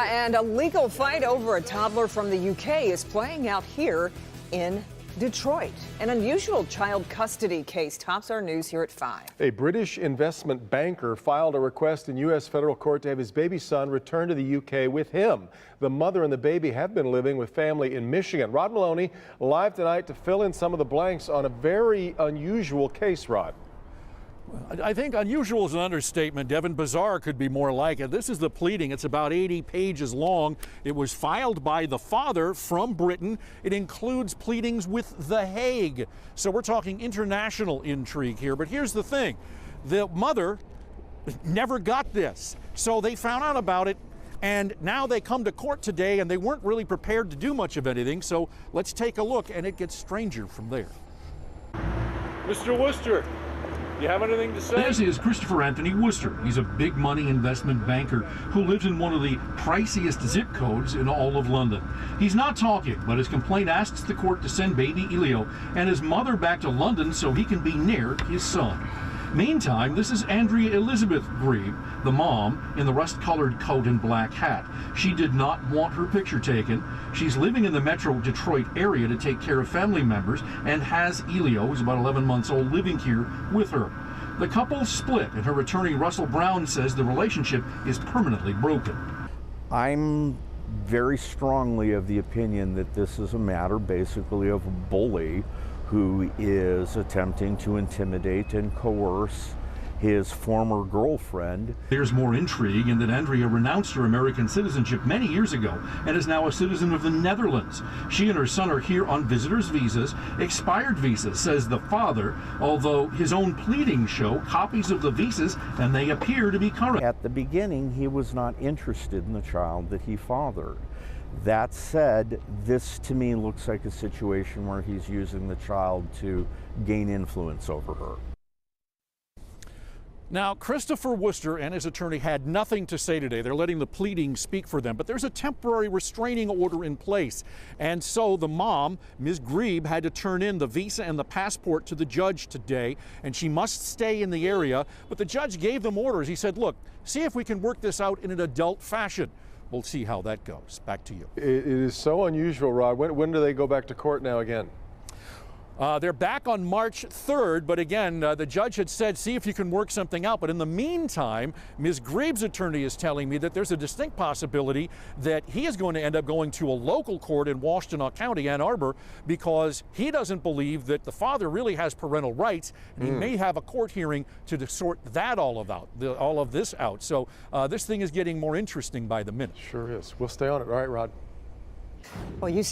And a legal fight over a toddler from the UK is playing out here in Detroit. An unusual child custody case tops our news here at 5. A British investment banker filed a request in U.S. federal court to have his baby son return to the UK with him. The mother and the baby have been living with family in Michigan. Rod Maloney live tonight to fill in some of the blanks on a very unusual case, Rod. I think unusual is an understatement, Devin. Bizarre could be more like it. This is the pleading. It's about 80 pages long. It was filed by the father from Britain. It includes pleadings with The Hague. So we're talking international intrigue here. But here's the thing. The mother never got this. So they found out about it, and now they come to court today, and they weren't really prepared to do much of anything. So let's take a look, and it gets stranger from there. Mr. Worcester, you have anything to say? This is Christopher Anthony Worcester. He's a big money investment banker who lives in one of the priciest zip codes in all of London. He's not talking, but his complaint asks the court to send baby Elio and his mother back to London so he can be near his son. Meantime, this is Andrea Elizabeth Grebe, the mom, in the rust-colored coat and black hat. She did not want her picture taken. She's living in the Metro Detroit area to take care of family members and has Elio, who's about 11 months old, living here with her. The couple split, and her attorney Russell Brown says the relationship is permanently broken. I'm very strongly of the opinion that this is a matter basically of a bully who is attempting to intimidate and coerce his former girlfriend. There's more intrigue in that Andrea renounced her American citizenship many years ago and is now a citizen of the Netherlands. She and her son are here on visitors' visas, expired visas, says the father, although his own pleadings show copies of the visas and they appear to be current. At the beginning, he was not interested in the child that he fathered. That said, this to me looks like a situation where he's using the child to gain influence over her. Now, Christopher Worcester and his attorney had nothing to say today. They're letting the pleadings speak for them, but there's a temporary restraining order in place. And so the mom, Ms. Grebe, had to turn in the visa and the passport to the judge today, and she must stay in the area. But the judge gave them orders. He said, look, see if we can work this out in an adult fashion. We'll see how that goes. Back to you. It is so unusual, Rod. When do they go back to court now again? They're back on March 3rd, but again, the judge had said, see if you can work something out. But in the meantime, Ms. Grebe's attorney is telling me that there's a distinct possibility that he is going to end up going to a local court in Washtenaw County, Ann Arbor, because he doesn't believe that the father really has parental rights, and he may have a court hearing to sort that all of this out. So this thing is getting more interesting by the minute. Sure is. We'll stay on it. All right, Rod. Well, you